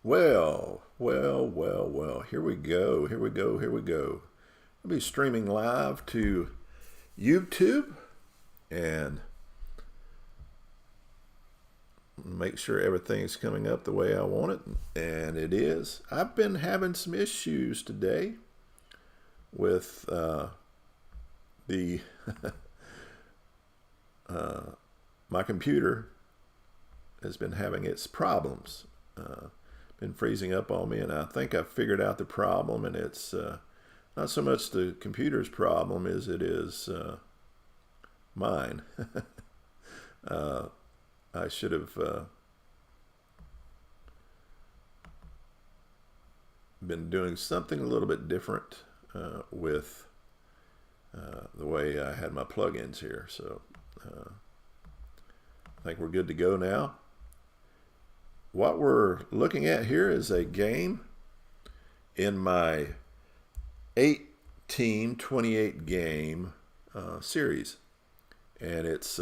Well. Here we go. I'll be streaming live to YouTube and make sure everything's coming up the way I want it, and it is. I've been having some issues today with the my computer has been having its problems. Been freezing up on me, and I think I figured out the problem, and it's not so much the computer's problem as it is mine. I should have been doing something a little bit different with the way I had my plugins here. So I think we're good to go now. What we're looking at here is a game in my 8-team, 28-game series. And it's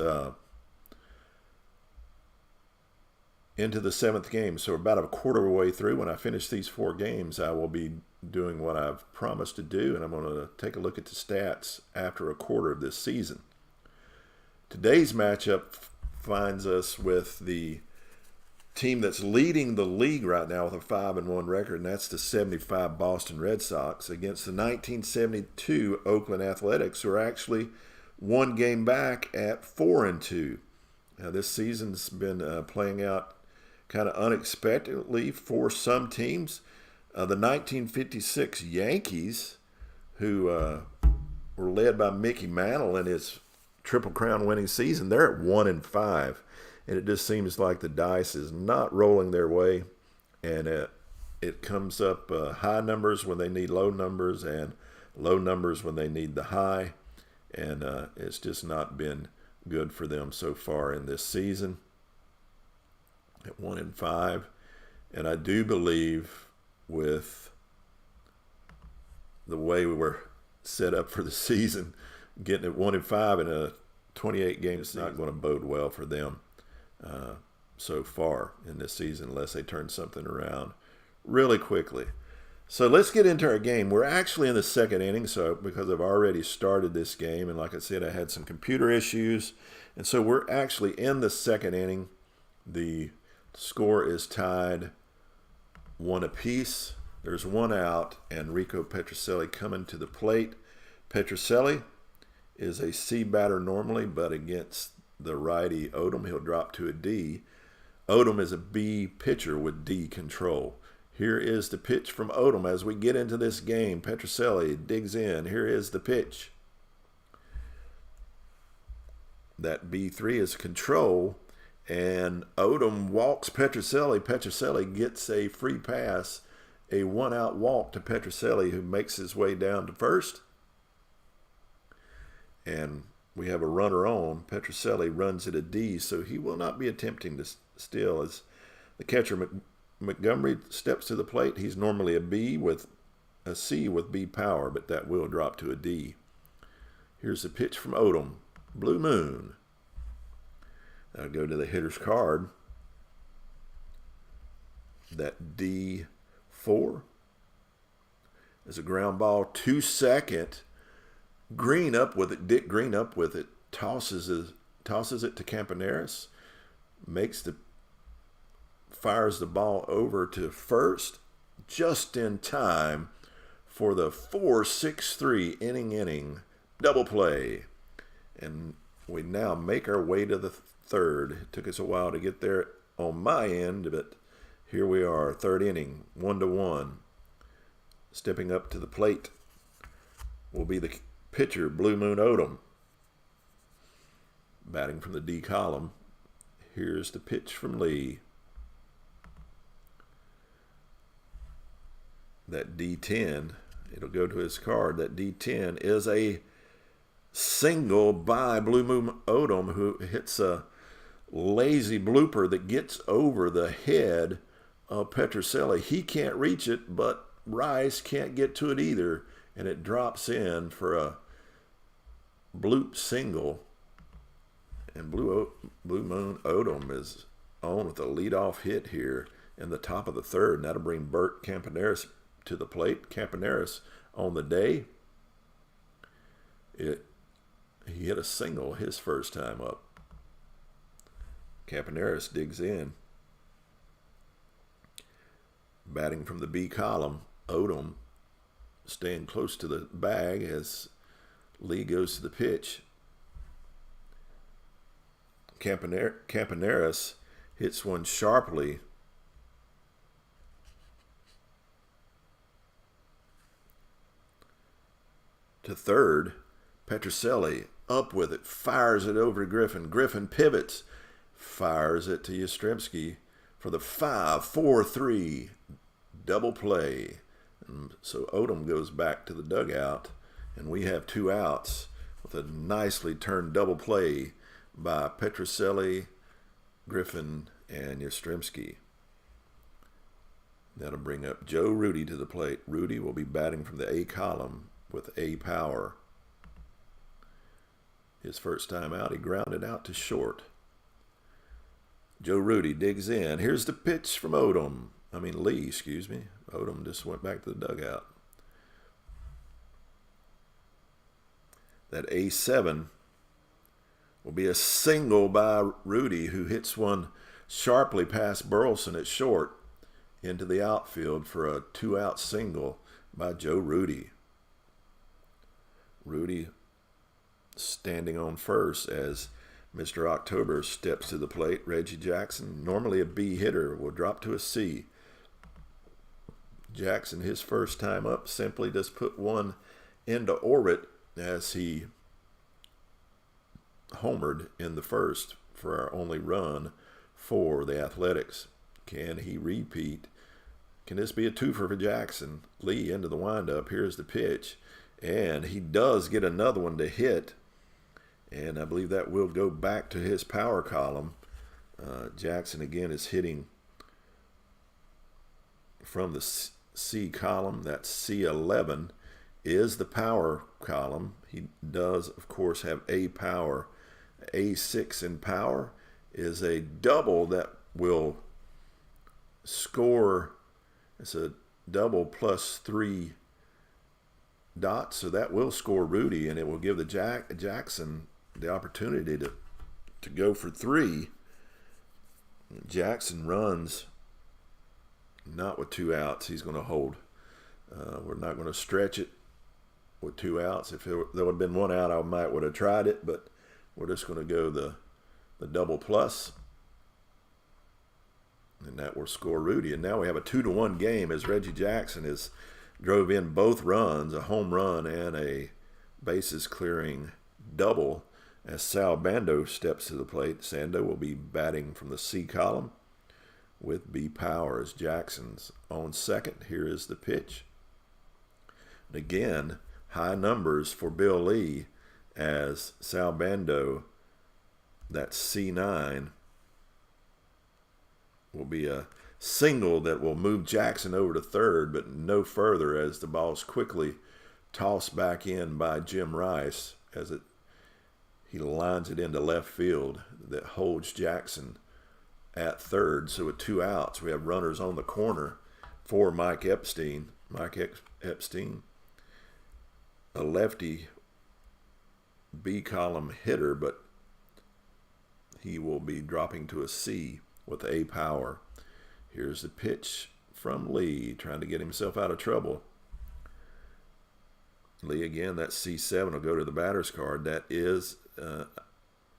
into the 7th game. So about a quarter of the way through. When I finish these 4 games, I will be doing what I've promised to do. And I'm going to take a look at the stats after a quarter of this season. Today's matchup finds us with the team that's leading the league right now with a 5-1 record, and that's the 75 Boston Red Sox against the 1972 Oakland Athletics, who are actually 1 game back at 4-2. Now, this season's been playing out kind of unexpectedly for some teams. The 1956 Yankees, who were led by Mickey Mantle in his Triple Crown winning season, they're at 1-5. And it just seems like the dice is not rolling their way, and it comes up high numbers when they need low numbers, and low numbers when they need the high, and it's just not been good for them so far in this season. At 1-5, and I do believe with the way we were set up for the season, getting at 1-5 in a 28 game is not going to bode well for them. So far in this season, unless they turn something around really quickly. So let's get into our game. We're actually in the 2nd inning, so because I've already started this game, and like I said, I had some computer issues, and so we're actually in the 2nd inning. The score is tied 1 apiece. There's 1 out, and Rico Petrocelli coming to the plate. Petrocelli is a C batter normally, but against the righty Odom, he'll drop to a D. Odom is a B pitcher with D control. Here is the pitch from Odom as we get into this game. Petrocelli digs in. Here is the pitch. That B3 is control, and Odom walks Petrocelli. Petrocelli gets a free pass, a 1-out walk to Petrocelli, who makes his way down to first. And we have a runner on. Petrocelli runs at a D, so he will not be attempting to steal. As the catcher Montgomery steps to the plate, he's normally a B with a C with B power, but that will drop to a D. Here's the pitch from Odom. Blue Moon. I'll go to the hitter's card. That D4 is a ground ball to second. Green up with it. Dick Green up with it. Tosses it to Campaneris. Fires the ball over to first, just in time for the 4-6-3 inning double play. And we now make our way to the 3rd. It took us a while to get there on my end, but here we are, 3rd inning, 1-1. Stepping up to the plate will be the pitcher, Blue Moon Odom, batting from the D column. Here's the pitch from Lee. That D10, it'll go to his card. That D10 is a single by Blue Moon Odom, who hits a lazy blooper that gets over the head of Petrocelli. He can't reach it, but Rice can't get to it either, and it drops in for a bloop single. And Blue Moon Odom is on with a leadoff hit here, in the top of the third, and that'll bring Bert Campaneris to the plate. Campaneris on the day, he hit a single his first time up. Campaneris digs in. Batting from the B column, Odom staying close to the bag as Lee goes to the pitch. Campaneris hits one sharply to third. Petrocelli up with it, fires it over to Griffin. Griffin pivots, fires it to Yastrzemski for the 5-4-3 double play. And so Odom goes back to the dugout, and we have 2 outs with a nicely turned double play by Petrocelli, Griffin, and Yastrzemski. That'll bring up Joe Rudi to the plate. Rudi will be batting from the A column with A power. His first time out, he grounded out to short. Joe Rudi digs in. Here's the pitch from Lee, excuse me. Odom just went back to the dugout. That A7 will be a single by Rudi, who hits one sharply past Burleson at short into the outfield for a 2-out single by Joe Rudi. Rudi standing on first as Mr. October steps to the plate. Reggie Jackson, normally a B hitter, will drop to a C. Jackson, his first time up, simply just put one into orbit as he homered in the first for our only run for the Athletics. Can he repeat? Can this be a twofer for Jackson? Lee into the windup. Here's the pitch. And he does get another one to hit. And I believe that will go back to his power column. Jackson again is hitting from the C column. That C11 is the power column. He does, of course, have A power. A6 in power is a double that will score. It's a double plus 3 dots, so that will score Rudi, and it will give the Jackson the opportunity to go for 3. Jackson runs not with 2 outs. He's going to hold. We're not going to stretch it with 2 outs. If there would have been 1 out, I would have tried it, but we're just going to go the double plus, and that will score Rudi. And now we have a 2-1 game as Reggie Jackson drove in both runs, a home run and a bases clearing double, as Sal Bando steps to the plate. Sando will be batting from the C column with B power as Jackson's on second. Here is the pitch. And again, high numbers for Bill Lee as Sal Bando, that C9, will be a single that will move Jackson over to third, but no further, as the ball's quickly tossed back in by Jim Rice as he lines it into left field. That holds Jackson at third. So with 2 outs, we have runners on the corner for Mike Epstein. Epstein, a lefty B column hitter, but he will be dropping to a C with A power. Here's the pitch from Lee, trying to get himself out of trouble. Lee again, that C7 will go to the batter's card. That is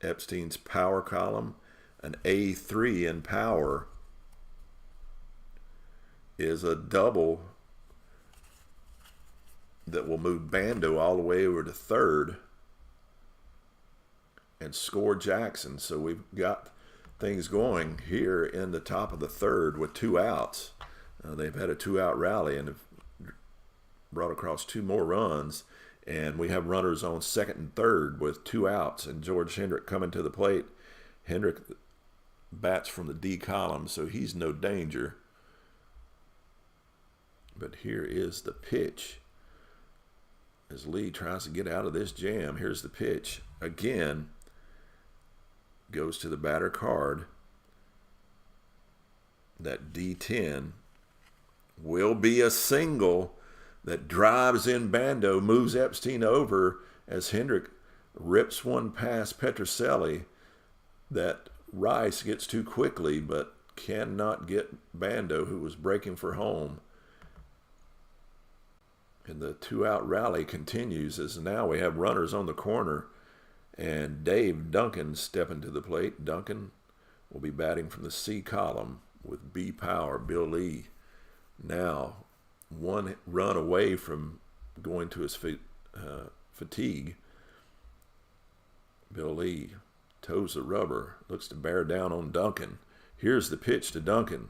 Epstein's power column. An A3 in power is a double that will move Bando all the way over to third and score Jackson. So we've got things going here in the top of the third with 2 outs. They've had a 2-out rally and have brought across 2 more runs, and we have runners on second and third with 2 outs, and George Hendrick coming to the plate. Hendrick bats from the D column, so he's no danger. But here is the pitch as Lee tries to get out of this jam. Here's the pitch again. Goes to the batter card. That D10 will be a single that drives in Bando, moves Epstein over as Hendrick rips one past Petrocelli that Rice gets to quickly, but cannot get Bando, who was breaking for home. And the two-out rally continues as now we have runners on the corner, and Dave Duncan stepping to the plate. Duncan will be batting from the C column with B power. Bill Lee now one run away from going to his fatigue. Bill Lee toes the rubber, looks to bear down on Duncan. Here's the pitch to Duncan,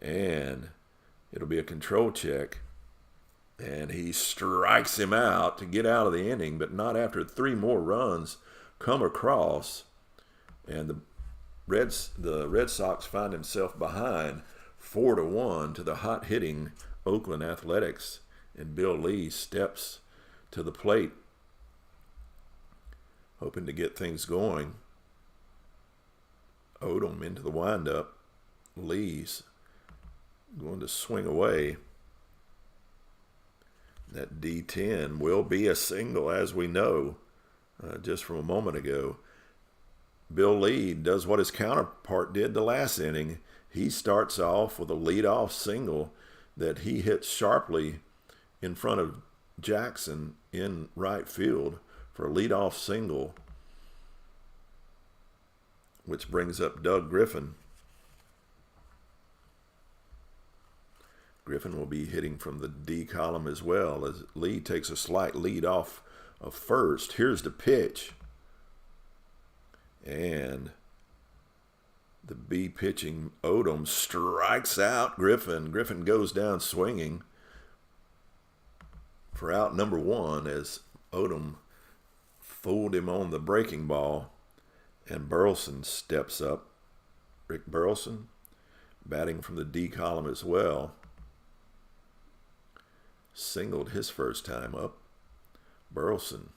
and it'll be a control check, and he strikes him out to get out of the inning, but not after 3 more runs come across, and the Red Sox find himself behind 4-1 to the hot-hitting Oakland Athletics, and Bill Lee steps to the plate, hoping to get things going. Odom into the windup. Lee's going to swing away. That D10 will be a single, as we know just from a moment ago. Bill Lee does what his counterpart did the last inning. He starts off with a leadoff single that he hits sharply in front of Jackson in right field for a leadoff single, which brings up Doug Griffin. Griffin will be hitting from the D column as well as Lee takes a slight lead off of first. Here's the pitch. And the B pitching Odom strikes out Griffin. Griffin goes down swinging for out number 1 as Odom fooled him on the breaking ball. And Burleson steps up. Rick Burleson batting from the D column as well. Singled his first time up. Burleson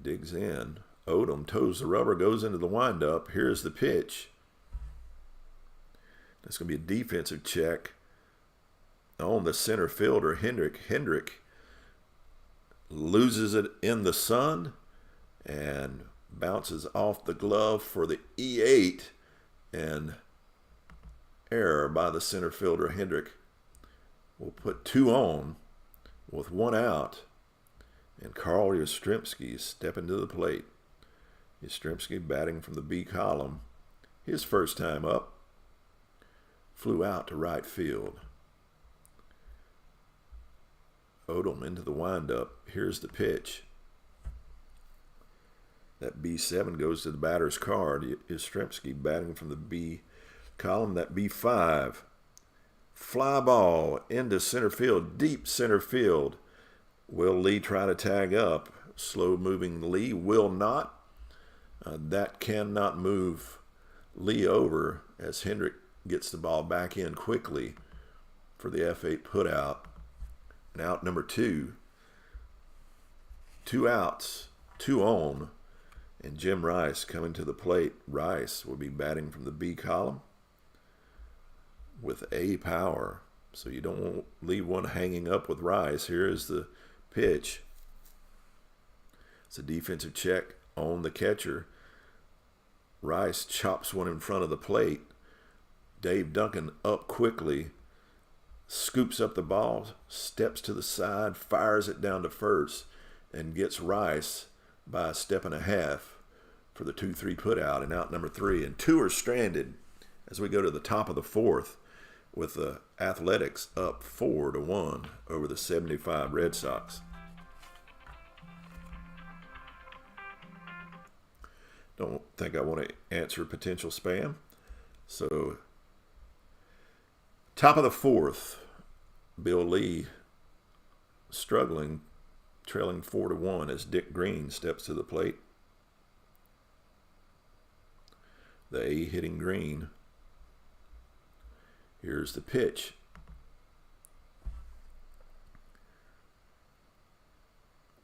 digs in. Odom toes the rubber, goes into the windup. Here's the pitch. That's going to be a defensive check on the center fielder, Hendrick. Hendrick loses it in the sun and bounces off the glove for the E8, and error by the center fielder. Hendrick will put 2 on with 1 out, and Carl Yastrzemski stepping to the plate. Yastrzemski batting from the B column. His first time up, flew out to right field. Odom into the windup. Here's the pitch. That B7 goes to the batter's card. Yastrzemski batting from the B column. That B5. Fly ball into center field, deep center field. Will Lee try to tag up? Slow moving Lee will not. That cannot move Lee over as Hendrick gets the ball back in quickly for the F8 putout. And out number 2. 2 outs, 2 on. And Jim Rice coming to the plate. Rice will be batting from the B column with A power. So you don't want to leave one hanging up with Rice. Here is the pitch. It's a defensive check on the catcher. Rice chops one in front of the plate. Dave Duncan up quickly, scoops up the ball, steps to the side, fires it down to first, and gets Rice by a step and a half for the 2-3 putout and out number 3. And 2 are stranded as we go to the top of the 4th with the Athletics up 4-1 over the 75 Red Sox. Don't think I want to answer potential spam. So, top of the 4th, Bill Lee struggling, trailing 4-1 as Dick Green steps to the plate. The A hitting Green. Here's the pitch.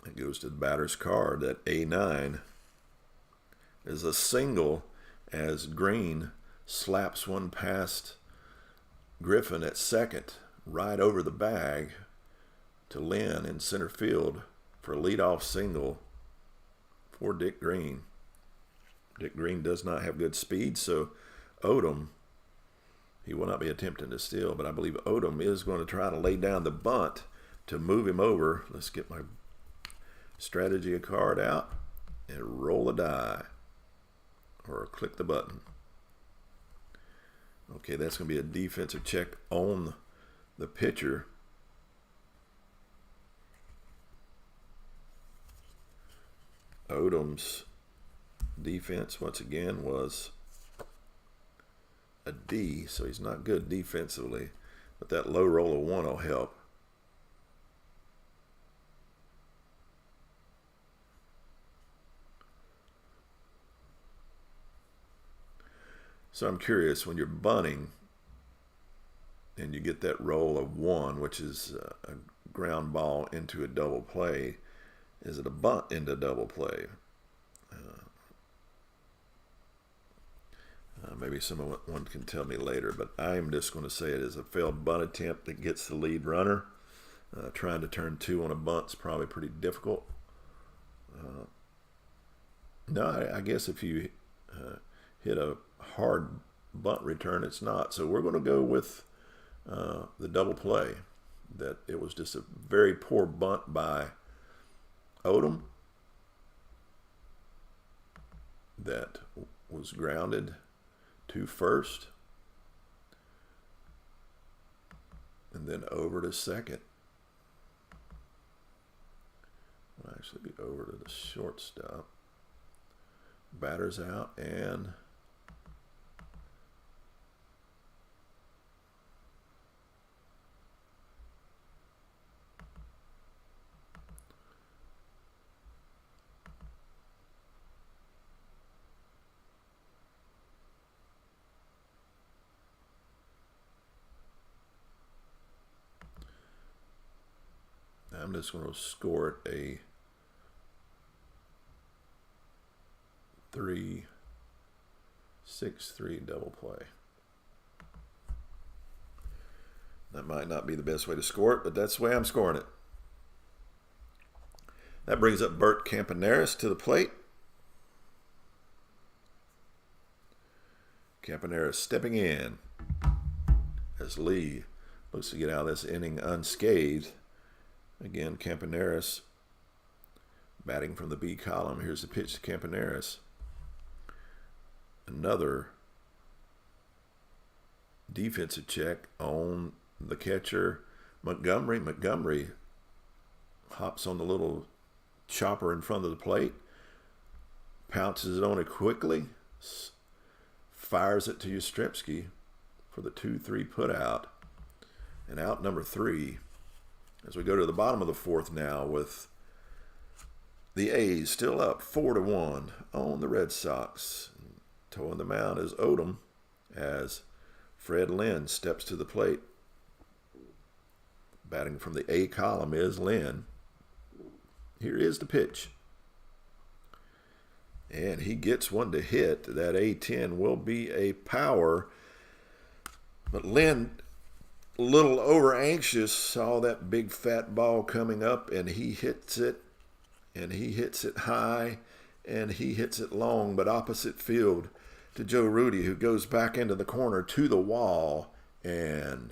It goes to the batter's card. That A9 is a single as Green slaps one past Griffin at second, right over the bag to Lynn in center field for a leadoff single for Dick Green. Dick Green does not have good speed, so Odom, he will not be attempting to steal, but I believe Odom is going to try to lay down the bunt to move him over. Let's get my strategy card out and roll a die or click the button. Okay, that's going to be a defensive check on the pitcher. Odom's defense, once again, was a D, so he's not good defensively, but that low roll of 1 will help. So I'm curious, when you're bunting and you get that roll of 1, which is a ground ball into a double play, is it a bunt into double play? Maybe someone can tell me later, but I'm just going to say it is a failed bunt attempt that gets the lead runner. Trying to turn 2 on a bunt is probably pretty difficult. No, I guess if you hit a hard bunt return, it's not. So we're going to go with the double play. That it was just a very poor bunt by Odom that was grounded to first and then over to second. Will actually be over to the shortstop. Batter's out, and I'm just going to score it a 3-6-3 double play. That might not be the best way to score it, but that's the way I'm scoring it. That brings up Bert Campaneris to the plate. Campaneris stepping in as Lee looks to get out of this inning unscathed. Again, Campaneris batting from the B column. Here's the pitch to Campaneris. Another defensive check on the catcher, Montgomery. Montgomery hops on the little chopper in front of the plate, pounces it on it quickly, fires it to Yastrzemski for the 2-3 put out. And out number 3. As we go to the bottom of the 4th now, with the A's still up 4-1 on the Red Sox. Towing the mound is Odom as Fred Lynn steps to the plate. Batting from the A column is Lynn. Here is the pitch. And he gets one to hit. That A-10 will be a power. But Lynn, a little over anxious, saw that big fat ball coming up, and he hits it, and he hits it high, and he hits it long, but opposite field to Joe Rudy, who goes back into the corner to the wall, and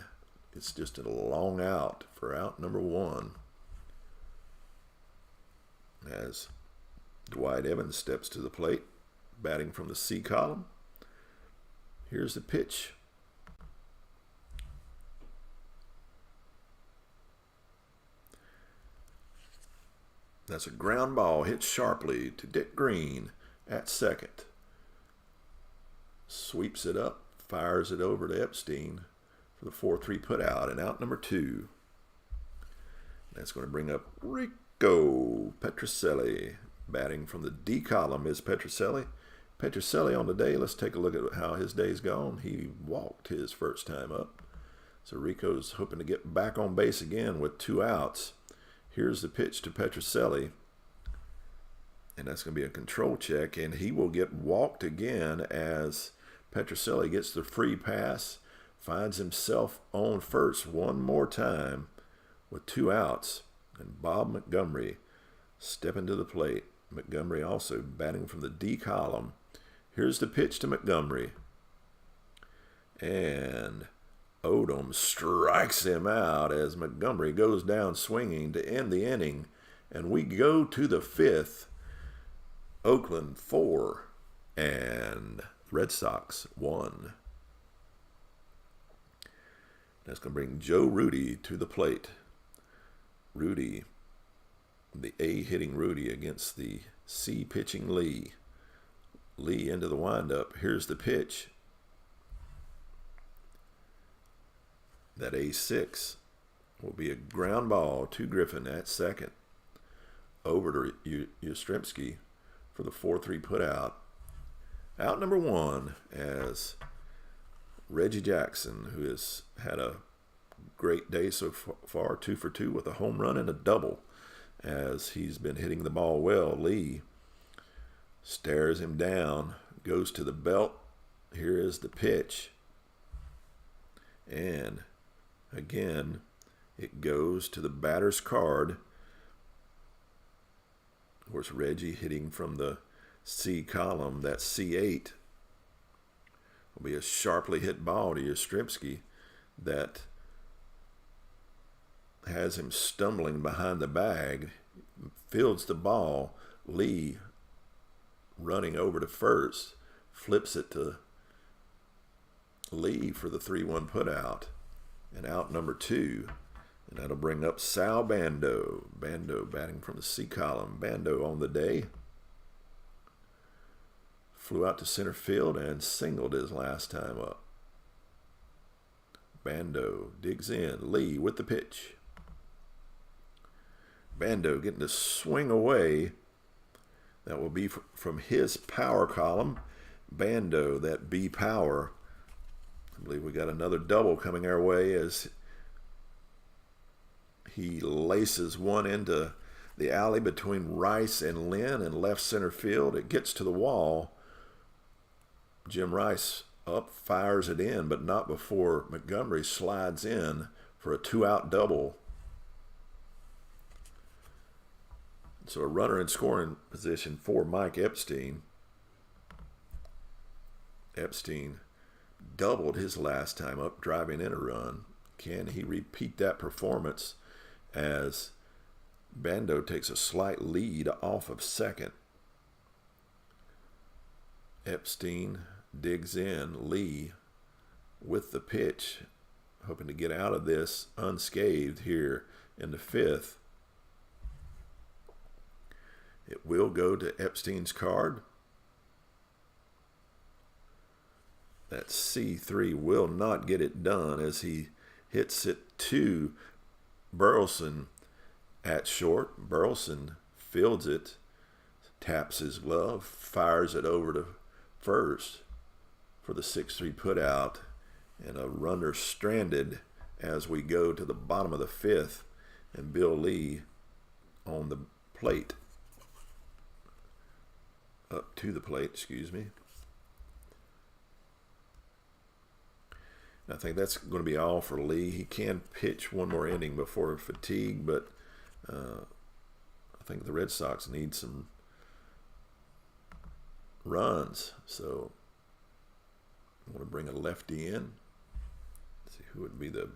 it's just a long out for out number 1 as Dwight Evans steps to the plate, batting from the C column. Here's the pitch. That's a ground ball hit sharply to Dick Green at second. Sweeps it up, fires it over to Epstein for the 4-3 put out, and out number 2. That's going to bring up Rico Petrocelli. Batting from the D column is Petrocelli. Petrocelli on the day, let's take a look at how his day's gone. He walked his first time up. So Rico's hoping to get back on base again with 2 outs. Here's the pitch to Petrocelli. And that's going to be a control check, and he will get walked again as Petrocelli gets the free pass, finds himself on first one more time with 2 outs, and Bob Montgomery stepping to the plate. Montgomery also batting from the D column. Here's the pitch to Montgomery. And Odom strikes him out as Montgomery goes down swinging to end the inning. And we go to the 5th. Oakland 4 and Red Sox 1. That's going to bring Joe Rudy to the plate. Rudy, the A hitting Rudy against the C pitching Lee. Lee into the windup. Here's the pitch. That A6 will be a ground ball to Griffin at second. Over to Yastrzemski for the 4-3 putout. Out number 1 as Reggie Jackson, who has had a great day so far, 2 for 2 with a home run and a double, as he's been hitting the ball well. Lee stares him down, goes to the belt. Here is the pitch. And again, it goes to the batter's card. Of course, Reggie hitting from the C column. That C8 will be a sharply hit ball to Yastrzemski that has him stumbling behind the bag. Fields the ball. Lee running over to first. Flips it to Lee for the 3-1 putout. And out number 2. And that'll bring up Sal Bando. Bando batting from the C column. Bando on the day. Flew out to center field and singled his last time up. Bando digs in. Lee with the pitch. Bando getting to swing away. That will be from his power column. Bando, that B power. I believe we got another double coming our way as he laces one into the alley between Rice and Lynn in left center field. It gets to the wall. Jim Rice up, fires it in, but not before Montgomery slides in for a 2-out double. So a runner in scoring position for Mike Epstein. Epstein doubled his last time up, driving in a run. Can he repeat that performance as Bando takes a slight lead off of second? Epstein digs in. Lee with the pitch, hoping to get out of this unscathed here in the 5th. It will go to Epstein's card. That C3 will not get it done as he hits it to Burleson at short. Burleson fields it, taps his glove, fires it over to first for the 6-3 putout, and a runner stranded as we go to the bottom of the 5th, and Bill Lee on the plate. Up to the plate, excuse me. I think that's going to be all for Lee. He can pitch one more inning before fatigue, but I think the Red Sox need some runs. So I want to bring a lefty in. Let's see who would be the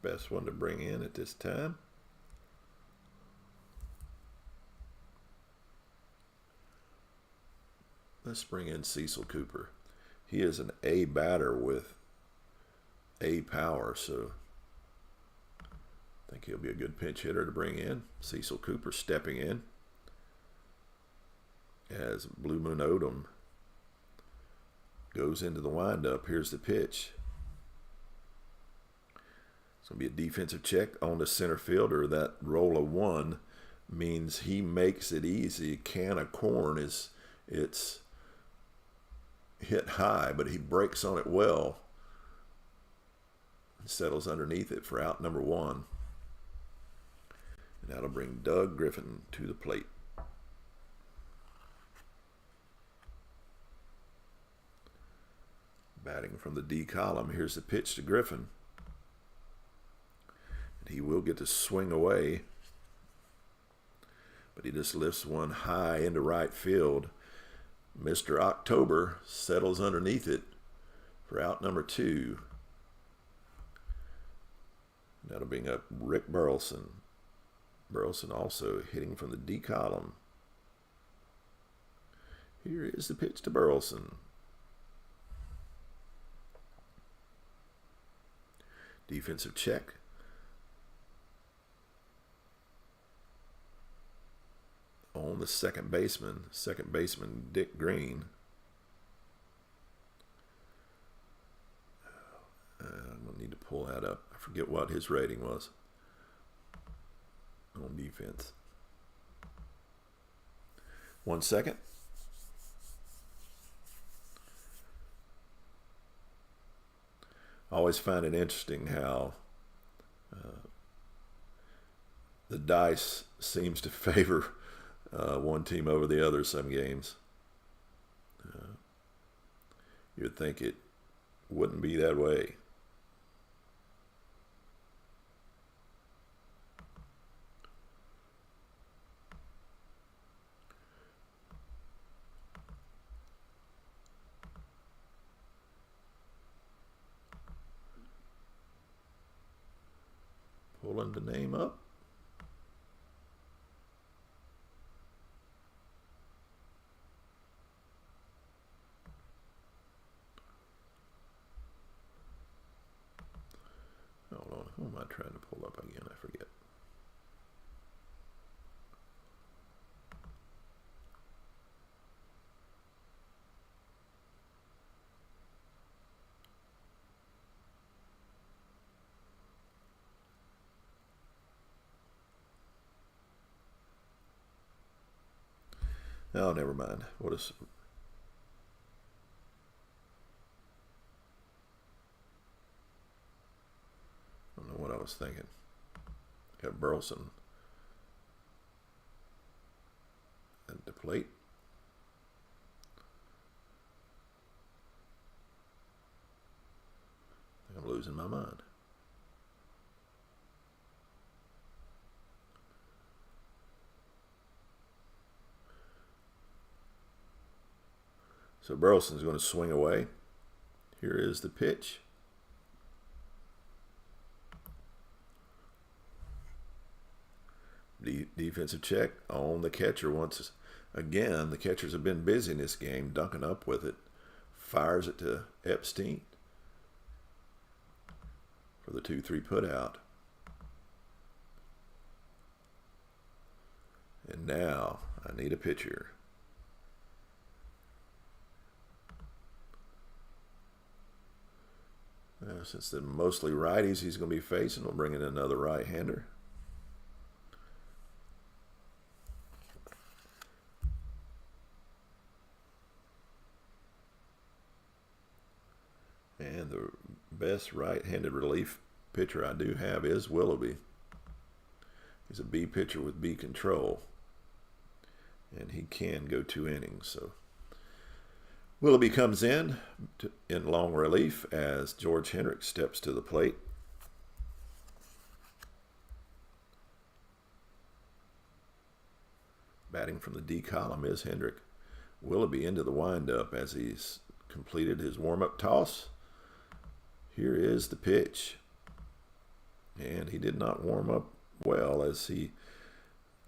best one to bring in at this time. Let's bring in Cecil Cooper. He is an A batter with A power, so I think he'll be a good pinch hitter to bring in. Cecil Cooper stepping in as Blue Moon Odom goes into the windup. Here's the pitch. It's going to be a defensive check on the center fielder. That roll of 1 means he makes it easy. Can of corn it's hit high, but he breaks on it well and settles underneath it for out number 1. And that'll bring Doug Griffin to the plate. Batting from the D column, here's the pitch to Griffin. And he will get to swing away, but he just lifts one high into right field. Mr. October settles underneath it for out number 2. That'll bring up Rick Burleson. Burleson also hitting from the D column. Here is the pitch to Burleson. Defensive check. On the second baseman Dick Green. I'm going to need to pull that up. I forget what his rating was on defense. 1 second. I always find it interesting how the dice seems to favor one team over the other some games. You'd think it wouldn't be that way. Pulling the name up. Hold on, who am I trying to pull up again? I forget. Oh, never mind. What is... I don't know what I was thinking. Got Burleson at the plate. I'm losing my mind. So Burleson's going to swing away. Here is the pitch. Defensive check on the catcher once again. The catchers have been busy in this game. Duncan up with it. Fires it to Epstein for the 2-3 put out. And now I need a pitcher. Since they're mostly righties he's going to be facing, we'll bring in another right-hander. And the best right-handed relief pitcher I do have is Willoughby. He's a B pitcher with B control, and he can go 2 innings. So Willoughby comes in long relief as George Hendrick steps to the plate. Batting from the D column is Hendrick. Willoughby into the windup as he's completed his warm-up toss. Here is the pitch. And he did not warm up well as he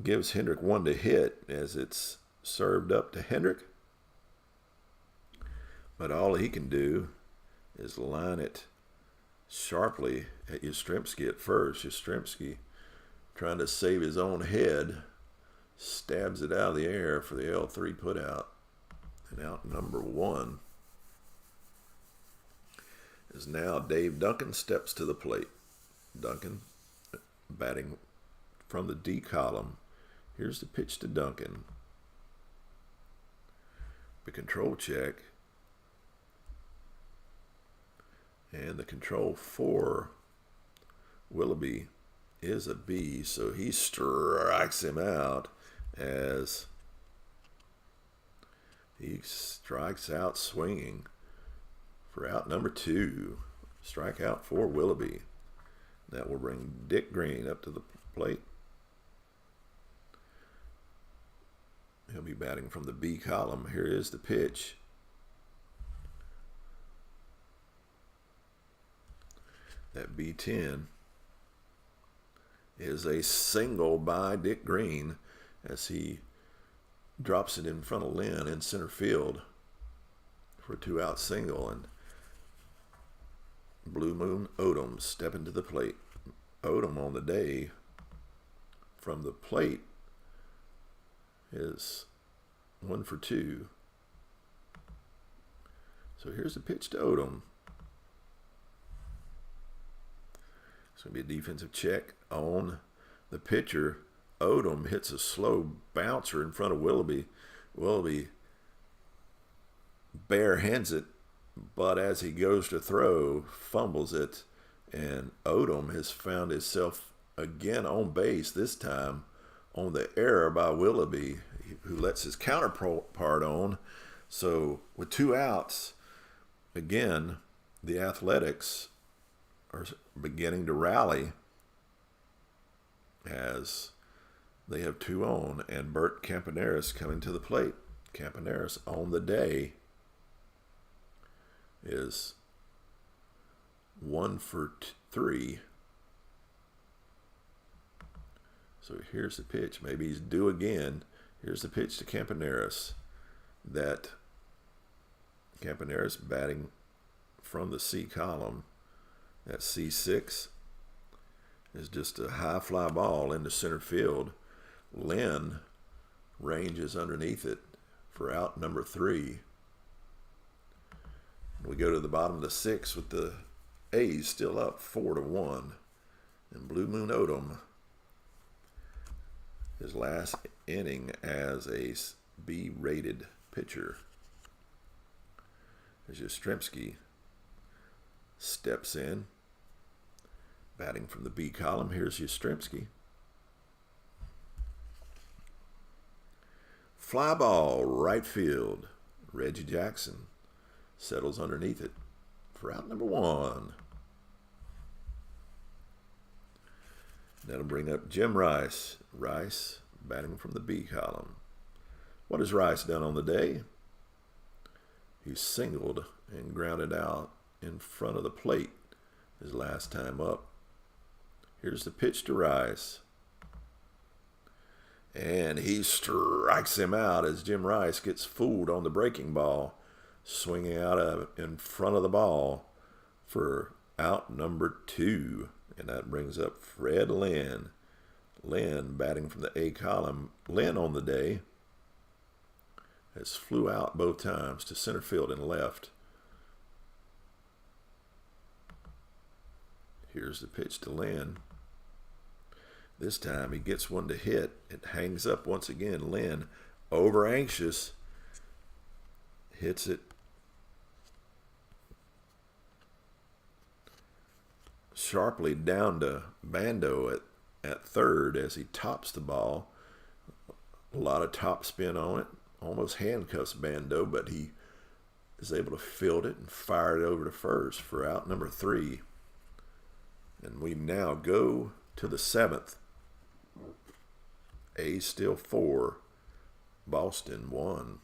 gives Hendrick one to hit as it's served up to Hendrick. But all he can do is line it sharply at Yastrzemski at first. Yastrzemski, trying to save his own head, stabs it out of the air for the L3 put out. And out number 1 is now Dave Duncan steps to the plate. Duncan batting from the D column. Here's the pitch to Duncan. The control check. And the control for Willoughby is a B, so he strikes him out as he strikes out swinging for out number 2. Strikeout for Willoughby. That will bring Dick Green up to the plate. He'll be batting from the B column. Here is the pitch. That B10 is a single by Dick Green as he drops it in front of Lynn in center field for a 2-out single. And Blue Moon Odom stepping to the plate. Odom on the day from the plate is 1 for 2. So here's the pitch to Odom. It's going to be a defensive check on the pitcher. Odom hits a slow bouncer in front of Willoughby. Willoughby barehands it, but as he goes to throw, fumbles it, and Odom has found himself again on base, this time on the error by Willoughby, who lets his counterpart on. So with 2 outs, again, the Athletics are beginning to rally as they have 2 on, and Bert Campaneris coming to the plate. Campaneris on the day is 1 for 3. So here's the pitch. Maybe he's due again. Here's the pitch to Campaneris. That Campaneris batting from the C column. That C6 is just a high fly ball into center field. Lynn ranges underneath it for out number 3. We go to the bottom of the 6th with the A's still up 4-1. And Blue Moon Odom, his last inning as a B-rated pitcher. As Yastrzemski steps in, batting from the B column. Here's Yastrzemski. Fly ball, right field. Reggie Jackson settles underneath it for out number 1. That'll bring up Jim Rice. Rice batting from the B column. What has Rice done on the day? He singled and grounded out in front of the plate his last time up. Here's the pitch to Rice. And he strikes him out as Jim Rice gets fooled on the breaking ball, swinging out in front of the ball for out number 2. And that brings up Fred Lynn. Lynn batting from the A column. Lynn on the day has flew out both times to center field and left. Here's the pitch to Lynn. This time he gets one to hit. It hangs up once again. Lynn, over anxious, hits it sharply down to Bando at third as he tops the ball. A lot of top spin on it. Almost handcuffs Bando, but he is able to field it and fire it over to first for out number 3. And we now go to the 7th. A's still 4, Boston 1.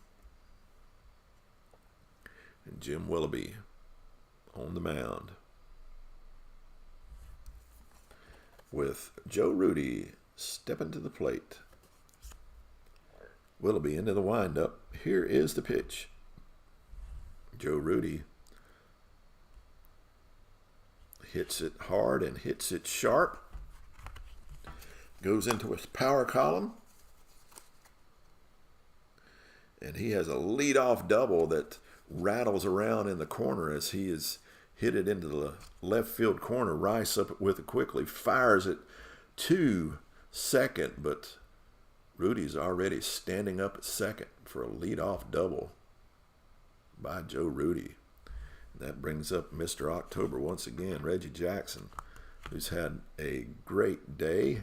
And Jim Willoughby on the mound with Joe Rudy stepping to the plate. Willoughby into the windup. Here is the pitch. Joe Rudy hits it hard and hits it sharp. Goes into his power column. And he has a leadoff double that rattles around in the corner as he is hit it into the left field corner. Rice up with it quickly, fires it to second, but Rudy's already standing up at second for a leadoff double by Joe Rudy. That brings up Mr. October once again, Reggie Jackson, who's had a great day.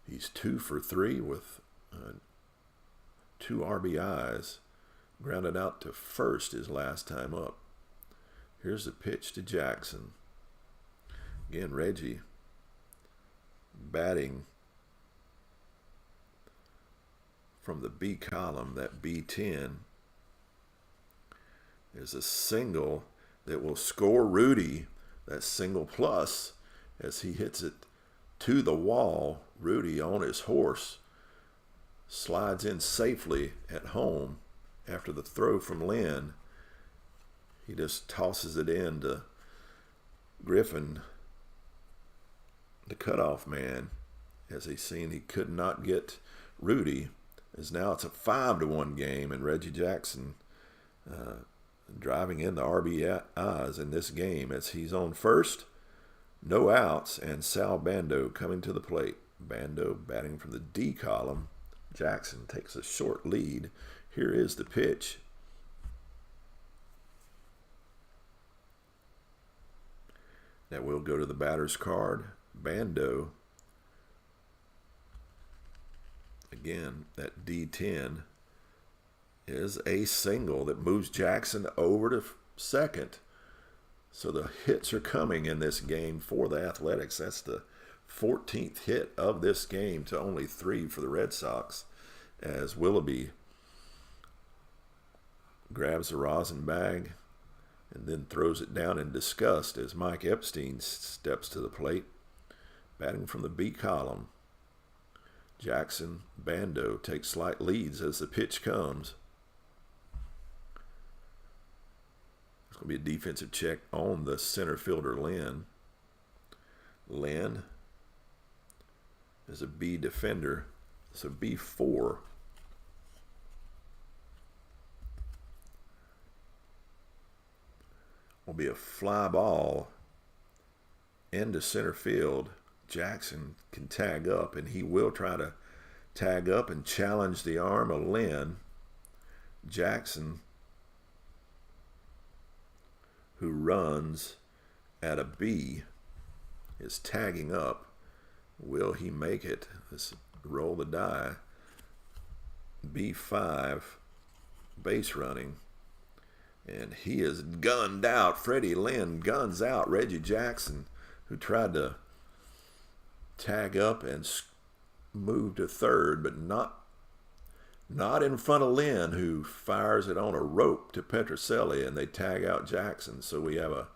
He's 2 for 3 with 2 RBIs grounded out to first his last time up. Here's the pitch to Jackson. Again, Reggie batting from the B column. That B10 is a single that will score Rudy. That single plus as he hits it to the wall. Rudy on his horse slides in safely at home after the throw from Lynn. He just tosses it in to Griffin, the cutoff man, as he's seen he could not get Rudy. As now it's a 5-1 game, and Reggie Jackson driving in the RBIs in this game as he's on first, no outs, and Sal Bando coming to the plate. Bando batting from the D column. Jackson takes a short lead. Here is the pitch. That will go to the batter's card. Bando. Again, that D10 is a single that moves Jackson over to second. So the hits are coming in this game for the Athletics. That's the 14th hit of this game to only 3 for the Red Sox, as Willoughby grabs the rosin bag and then throws it down in disgust as Mike Epstein steps to the plate, batting from the B column. Jackson, Bando take slight leads as the pitch comes. It's going to be a defensive check on the center fielder, Lynn. Lynn is a B defender. It's a B4. Will be a fly ball into center field. Jackson can tag up, and he will try to tag up and challenge the arm of Lynn. Jackson, who runs at a B, is tagging up. Will he make it? Let's roll the die. B5, base running. And he is gunned out. Freddie Lynn guns out Reggie Jackson, who tried to tag up and move to third, but not in front of Lynn, who fires it on a rope to Petrocelli, and they tag out Jackson. So we have a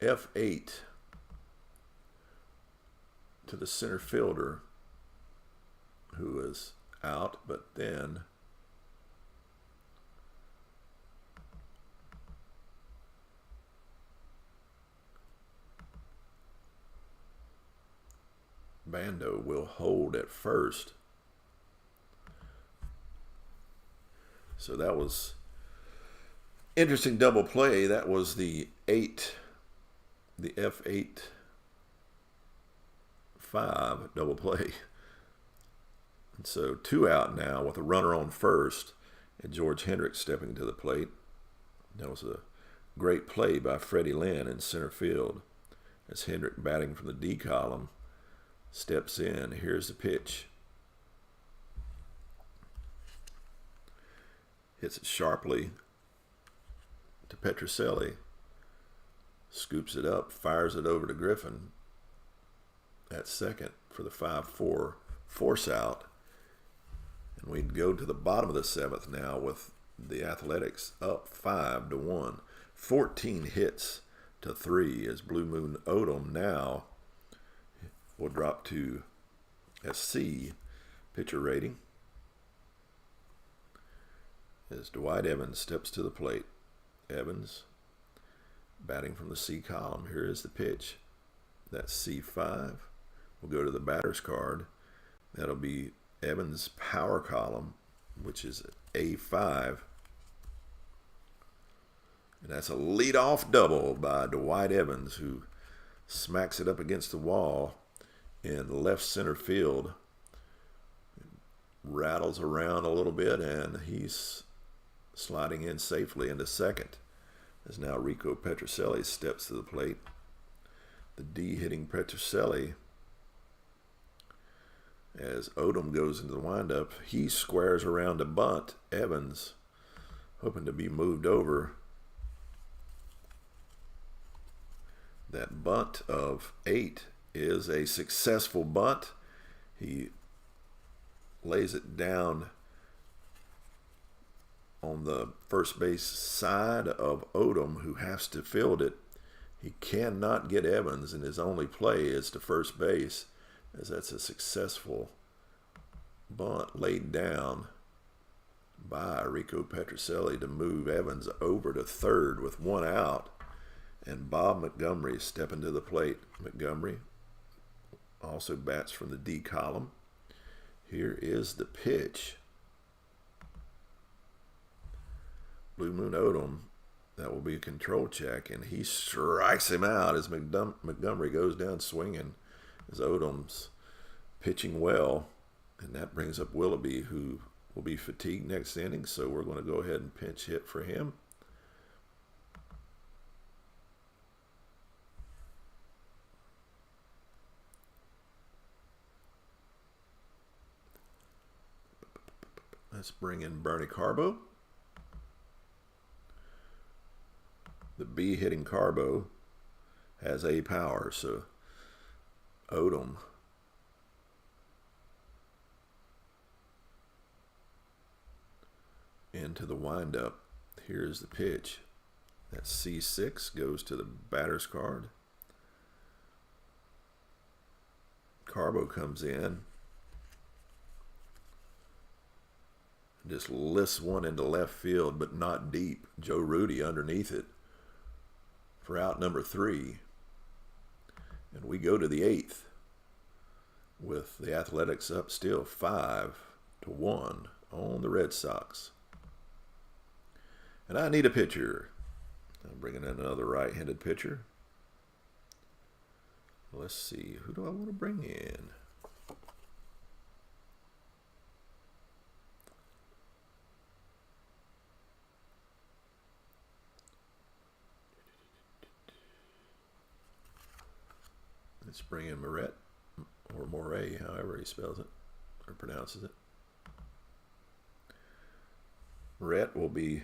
F8 to the center fielder, who is out, but then Bando will hold at first. So that was interesting double play. That was the F8-5 double play. And so 2 out now with a runner on first and George Hendricks stepping to the plate. That was a great play by Freddie Lynn in center field as Hendrick, batting from the D column, steps in. Here's the pitch. Hits it sharply to Petrocelli. Scoops it up, fires it over to Griffin at second for the 5-4 force out. And we'd go to the bottom of the 7th now with the Athletics up 5-1. 14 hits to 3 as Blue Moon Odom now will drop to a C pitcher rating as Dwight Evans steps to the plate. Evans batting from the C column. Here is the pitch. That's C5. We'll go to the batter's card. That'll be Evans' power column, which is A5. And that's a leadoff double by Dwight Evans, who smacks it up against the wall in left center field. Rattles around a little bit, and he's sliding in safely into second. As now Rico Petrocelli steps to the plate. The D hitting Petrocelli. As Odom goes into the windup, he squares around a bunt. Evans hoping to be moved over. That bunt of 8 is a successful bunt. He lays it down on the first base side of Odom, who has to field it. He cannot get Evans, and his only play is to first base, as that's a successful bunt laid down by Rico Petrocelli to move Evans over to third with 1 out. And Bob Montgomery stepping to the plate. Montgomery also bats from the D column. Here is the pitch. Blue Moon Odom, that will be a control check, and he strikes him out as Montgomery goes down swinging, as Odom's pitching well, and that brings up Willoughby, who will be fatigued next inning, so we're going to go ahead and pinch hit for him. Let's bring in Bernie Carbo. The B hitting Carbo has A power, so Odom into the windup. Here's the pitch. That C6 goes to the batter's card. Carbo comes in. Just lifts one into left field, but not deep. Joe Rudy underneath it for out number 3. And we go to the 8th with the Athletics up still 5-1 on the Red Sox. And I need a pitcher. I'm bringing in another right-handed pitcher. Let's see, who do I want to bring in? Let's bring in Moret, or Moret, however he spells it, or pronounces it. Moret will be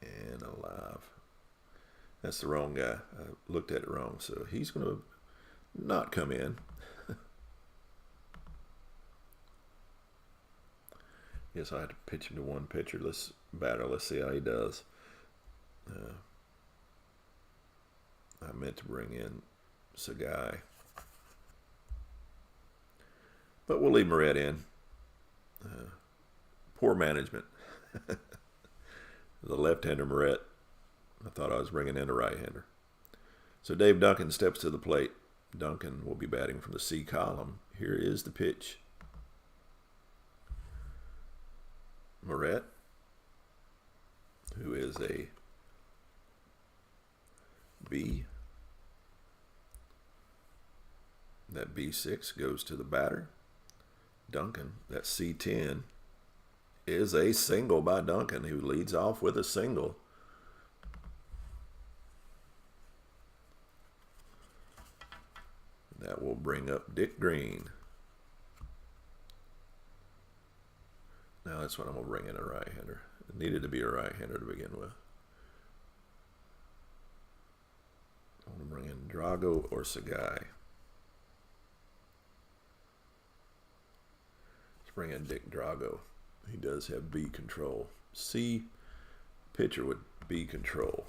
and alive. That's the wrong guy. I looked at it wrong, so he's going to not come in. Guess I have to pitch him to one pitcher. Let's see how he does. I meant to bring in Sagai, but we'll leave Moret in. Poor management. The left-hander Moret. I thought I was bringing in a right-hander. So Dave Duncan steps to the plate. Duncan will be batting from the C column. Here is the pitch. Moret, who is a B. That B6 goes to the batter. Duncan, that C10 is a single by Duncan, who leads off with a single. That will bring up Dick Green. Now that's what I'm going to bring in a right-hander. It needed to be a right-hander to begin with. I want to bring in Drago or Sagai. Let's bring in Dick Drago. He does have B control. C pitcher with B control.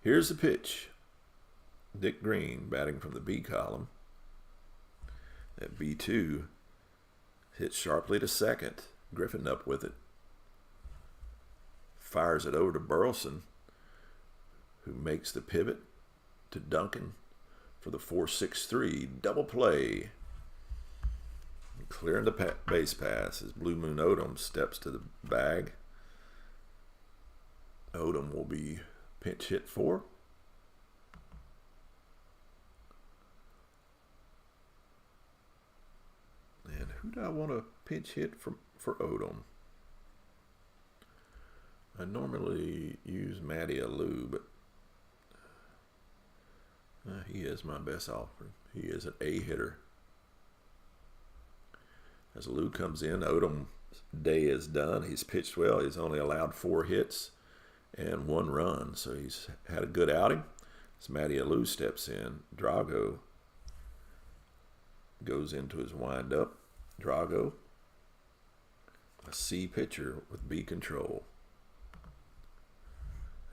Here's the pitch. Dick Green batting from the B column. That B2 hits sharply to second. Griffin up with it. Fires it over to Burleson, who makes the pivot to Duncan for the 4-6-3 double play. Clearing the base pass as Blue Moon Odom steps to the bag. Odom will be pinch hit for. And who do I want to pinch hit for Odom? I normally use Matty Alou, but he is my best offer. He is an A hitter. As Lou comes in, Odom's day is done. He's pitched well. He's only allowed 4 hits and 1 run, so he's had a good outing. As Matty Alou steps in, Drago goes into his windup. Drago, a C pitcher with B control.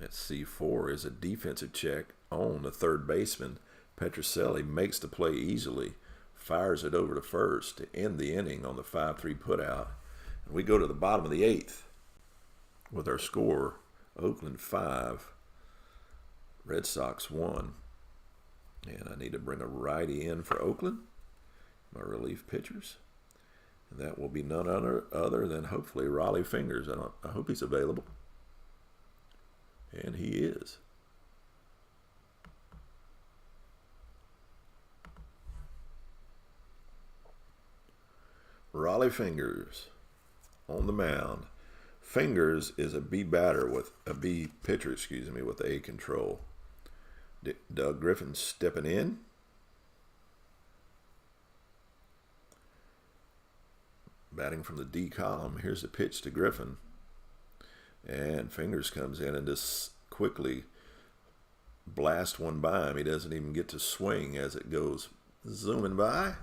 At C4 is a defensive check on the third baseman. Petrocelli makes the play easily, fires it over to first to end the inning on the 5-3 putout. And we go to the bottom of the 8th with our score, Oakland 5, Red Sox 1. And I need to bring a righty in for Oakland, my relief pitchers. And that will be none other than hopefully Raleigh Fingers. I hope he's available. And he is. Raleigh Fingers on the mound. Fingers is a B pitcher, with A control. Doug Griffin stepping in. Batting from the D column. Here's the pitch to Griffin. And Fingers comes in and just quickly blasts one by him. He doesn't even get to swing as it goes zooming by.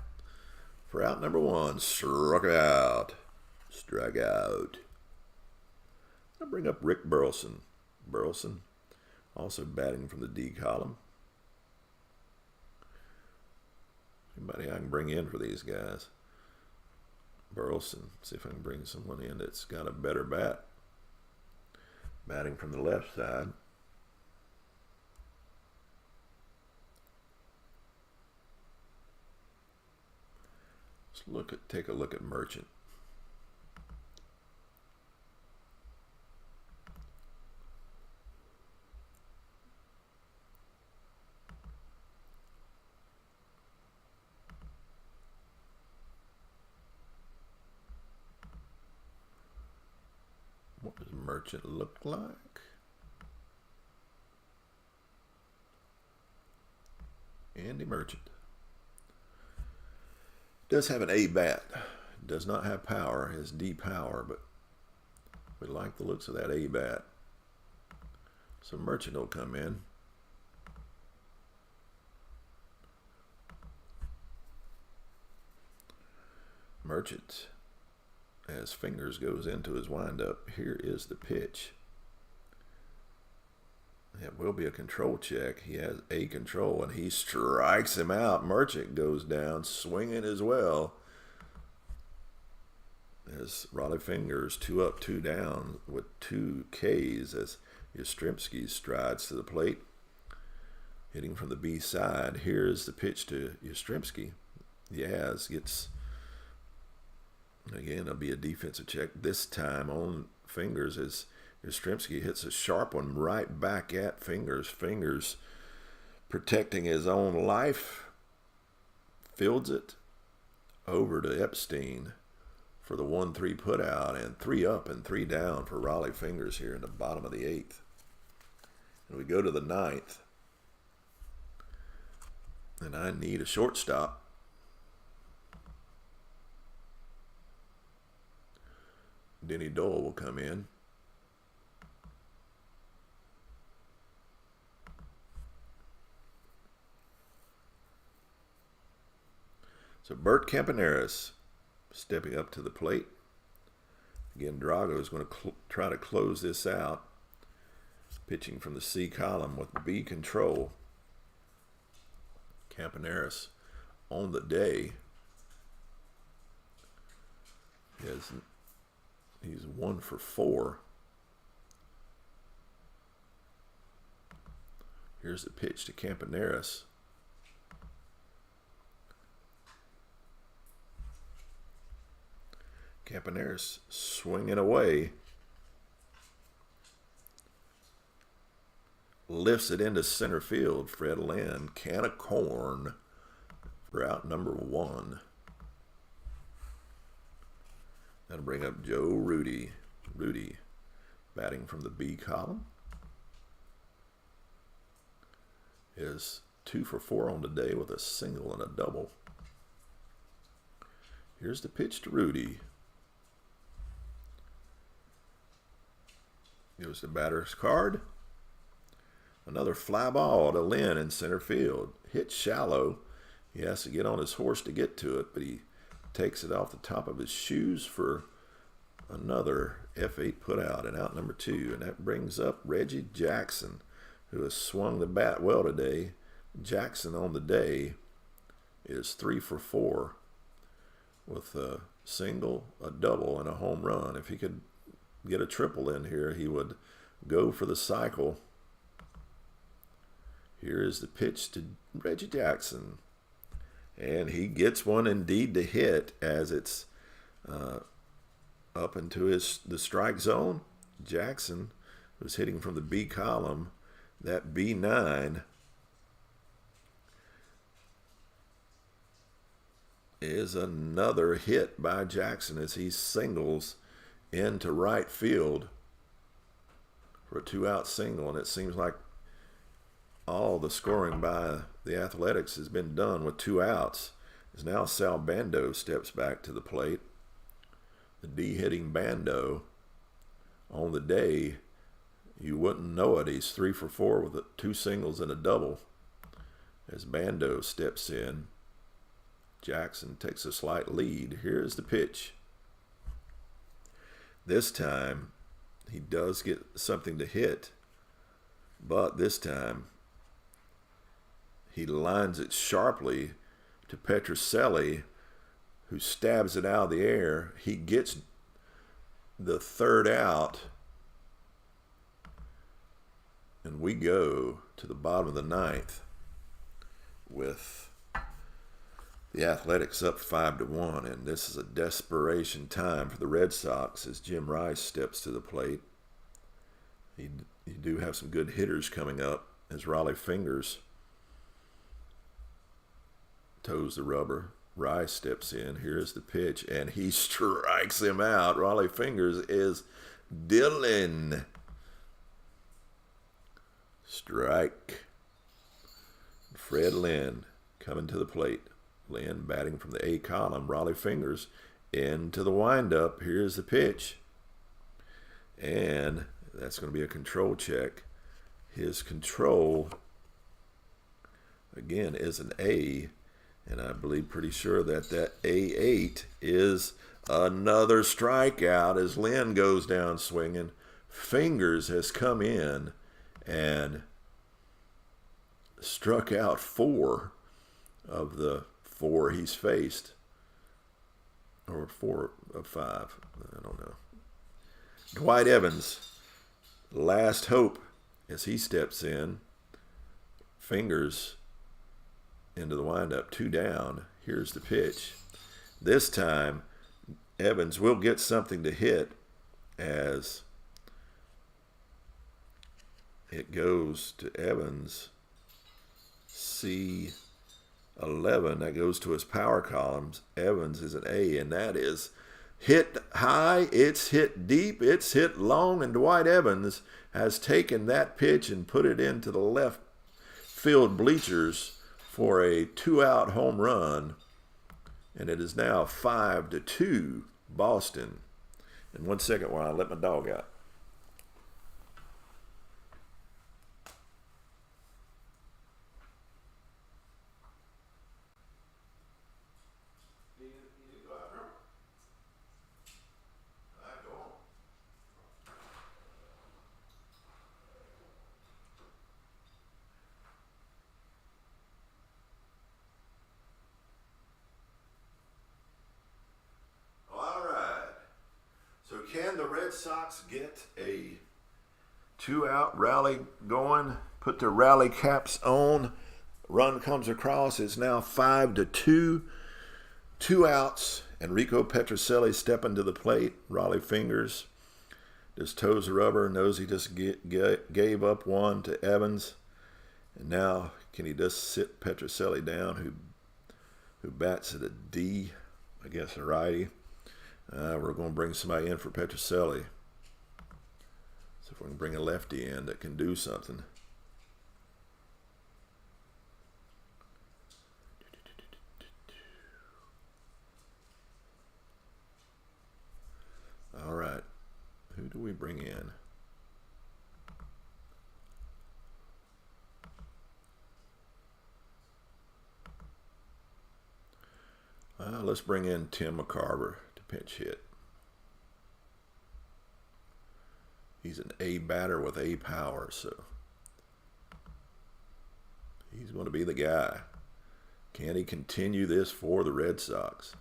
For out number 1, struck out. Strike out. I'll bring up Rick Burleson. Burleson also batting from the D column. Anybody I can bring in for these guys? Burleson. See if I can bring someone in that's got a better bat. Batting from the left side. Let's take a look at Merchant. What does Merchant look like? Andy Merchant. Does have an A bat. Does not have power. Has D power, but we like the looks of that A bat. So Merchant will come in. Merchant, as Fingers goes into his windup, here is the pitch. It will be a control check. He has A control, and he strikes him out. Merchant goes down, swinging as well. As Raleigh Fingers, 2 up, 2 down with 2 Ks as Yastrzemski strides to the plate. Hitting from the B side. Here is the pitch to Yastrzemski. Yaz gets, again, it'll be a defensive check. This time on Fingers as Yastrzemski hits a sharp one right back at Fingers. Fingers protecting his own life. Fields it over to Epstein for the 1-3 putout, and 3 up and 3 down for Raleigh Fingers here in the bottom of the 8th. And we go to the 9th. And I need a shortstop. Denny Dole will come in. So Bert Campaneris stepping up to the plate. Again, Drago is going to try to close this out. Pitching from the C column with B control. Campaneris on the day. He's 1 for 4. Here's the pitch to Campaneris. Campaneris swinging away. Lifts it into center field. Fred Lynn, can of corn for out number 1. That'll bring up Joe Rudy. Rudy batting from the B column. Is 2 for 4 on the day with a single and a double. Here's the pitch to Rudy. Goes the batter's card. Another fly ball to Lynn in center field. Hit shallow. He has to get on his horse to get to it, but he takes it off the top of his shoes for another F8 put out, and out number 2. And that brings up Reggie Jackson, who has swung the bat well today. Jackson on the day is 3 for 4 with a single, a double, and a home run. If he could get a triple in here, he would go for the cycle. Here is the pitch to Reggie Jackson. And he gets one indeed to hit as it's up into the strike zone. Jackson was hitting from the B column. That B9 is another hit by Jackson as he singles into right field for a 2-out single. And it seems like all the scoring by the Athletics has been done with 2 outs. As now Sal Bando steps back to the plate. The D-hitting Bando on the day, you wouldn't know it. He's 3 for 4 with 2 singles and a double. As Bando steps in, Jackson takes a slight lead. Here's the pitch. This time, he does get something to hit, but this time, he lines it sharply to Petrocelli, who stabs it out of the air. He gets the 3rd out, and we go to the bottom of the 9th with the Athletics up 5-1, and this is a desperation time for the Red Sox as Jim Rice steps to the plate. You do have some good hitters coming up as Raleigh Fingers toes the rubber. Rice steps in. Here's the pitch, and he strikes him out. Raleigh Fingers is Dylan. Strike. Fred Lynn coming to the plate. Lynn batting from the A column. Raleigh Fingers into the windup. Here's the pitch. And that's going to be a control check. His control, again, is an A. And I believe pretty sure that A8 is another strikeout as Lynn goes down swinging. Fingers has come in and struck out 4 of the 4 he's faced, or 4 of 5, I don't know. Dwight Evans, last hope as he steps in. Fingers into the windup, 2 down. Here's the pitch. This time, Evans will get something to hit as it goes to Evans. C11, that goes to his power columns. Evans is an A, and that is hit high, it's hit deep, it's hit long, and Dwight Evans has taken that pitch and put it into the left field bleachers for a 2-out home run, and it is now 5-2 Boston. In 1 second while I let my dog out. Can the Red Sox get a 2-out rally going? Put the rally caps on. Run comes across. It's now 5-2. 2 outs. Enrico Petrocelli stepping to the plate. Raleigh Fingers just toes the rubber. Knows he just gave up 1 to Evans. And now can he just sit Petrocelli down, who bats at a D, I guess a righty. We're going to bring somebody in for Petrocelli. So if we can bring a lefty in that can do something. Let's bring in Tim McCarver to pinch hit. He's an A batter with A power, so he's going to be the guy. Can he continue this for the Red Sox?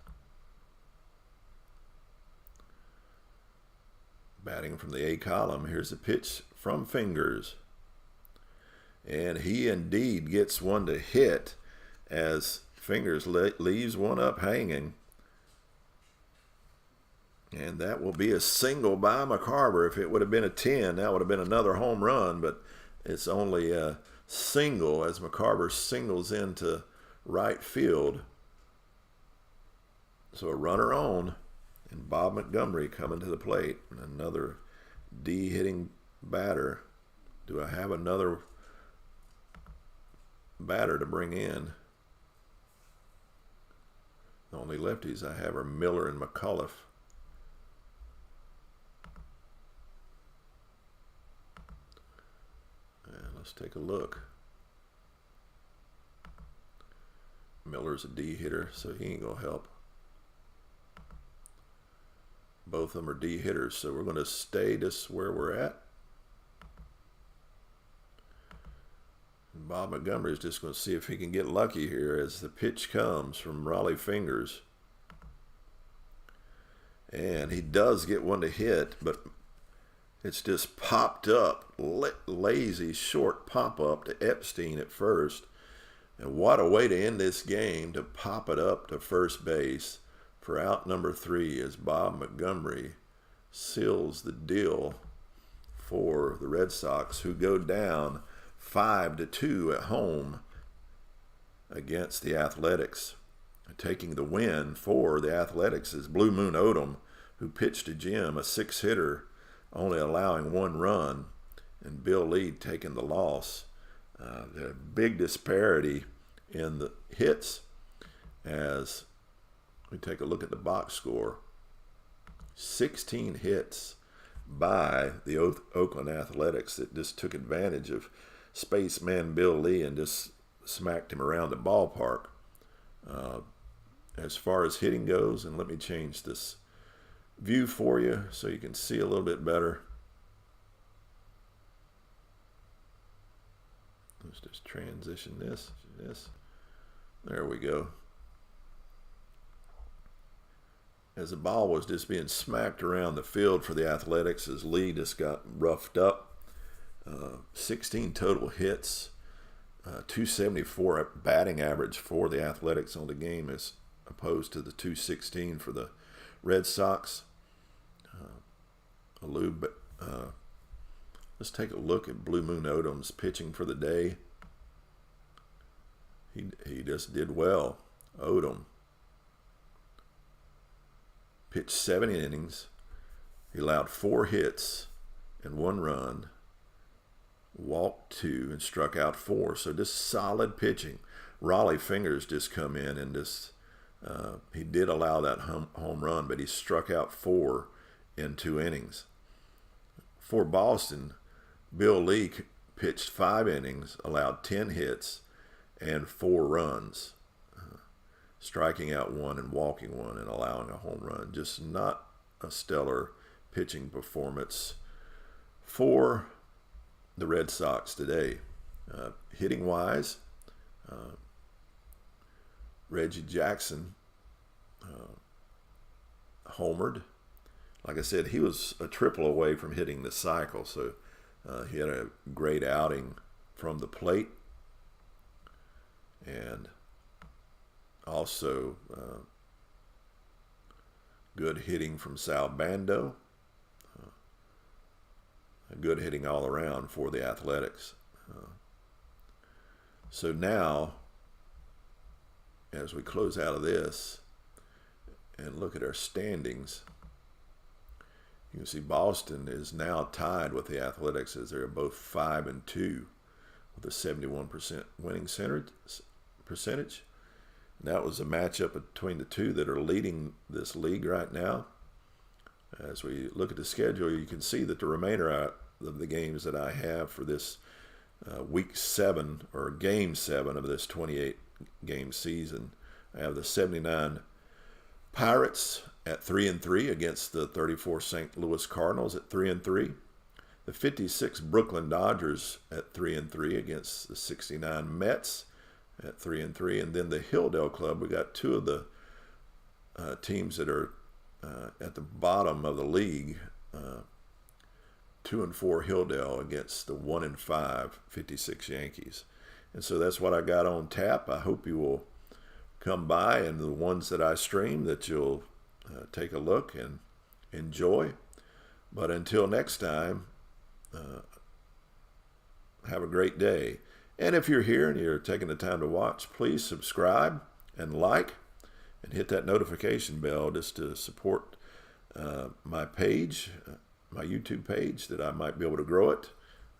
Batting from the A column, here's a pitch from Fingers. And he indeed gets one to hit as Fingers leaves one up hanging. And that will be a single by McCarver. If it would have been a 10, that would have been another home run, but it's only a single as McCarver singles into right field. So a runner on, and Bob Montgomery coming to the plate. Another D hitting batter. Do I have another batter to bring in? The only lefties I have are Miller and McCullough. And let's take a look. Miller's a D hitter, so he ain't going to help. Both of them are D hitters, so we're going to stay just where we're at. And Bob Montgomery is just going to see if he can get lucky here as the pitch comes from Raleigh Fingers. And he does get one to hit, but it's just popped up. Lazy, short pop-up to Epstein at first. And what a way to end this game, to pop it up to first base for out number 3 as Bob Montgomery seals the deal for the Red Sox, who go down 5-2 at home against the Athletics. Taking the win for the Athletics is Blue Moon Odom, who pitched to Jim, a 6-hitter, only allowing 1 run, and Bill Lee taking the loss. The big disparity in the hits as we take a look at the box score. 16 hits by the Oakland Athletics that just took advantage of spaceman Bill Lee and just smacked him around the ballpark. As far as hitting goes, and let me change this view for you so you can see a little bit better. Let's just transition this. There we go. As the ball was just being smacked around the field for the Athletics as Lee just got roughed up. 16 total hits, 274 batting average for the Athletics on the game as opposed to the 216 for the Red Sox. Let's take a look at Blue Moon Odom's pitching for the day. He just did well. Odom pitched 7 innings. He allowed 4 hits and 1 run, walked 2, and struck out 4. So just solid pitching. Raleigh Fingers just come in and just he did allow that home run, but he struck out 4 in 2 innings. For Boston, Bill Lee pitched 5 innings, allowed 10 hits and 4 runs, striking out 1 and walking 1 and allowing a home run. Just not a stellar pitching performance for the Red Sox today. Hitting wise, Reggie Jackson homered. Like I said, he was a triple away from hitting the cycle, so he had a great outing from the plate. And also good hitting from Sal Bando. Good hitting all around for the Athletics. So now, as we close out of this and look at our standings, you can see Boston is now tied with the Athletics as they're both 5-2 with a 71% winning percentage. And that was a matchup between the two that are leading this league right now. As we look at the schedule, you can see that the remainder of the games that I have for this week 7 or game 7 of this 28-game season, I have the 79 Pirates at 3-3 against the 34 St. Louis Cardinals at 3-3. The 56 Brooklyn Dodgers at 3-3 against the 69 Mets at 3-3. And then the Hilldale Club, we got two of the teams that are at the bottom of the league, 2-4 Hilldale against the 1-5 56 Yankees. And so that's what I got on tap. I hope you will come by, and the ones that I stream, that you'll take a look and enjoy. But until next time, have a great day. And if you're here and you're taking the time to watch, please subscribe and like and hit that notification bell just to support my page, my YouTube page, that I might be able to grow it.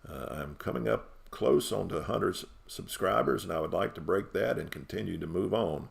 I'm coming up close on to 100 subscribers, and I would like to break that and continue to move on.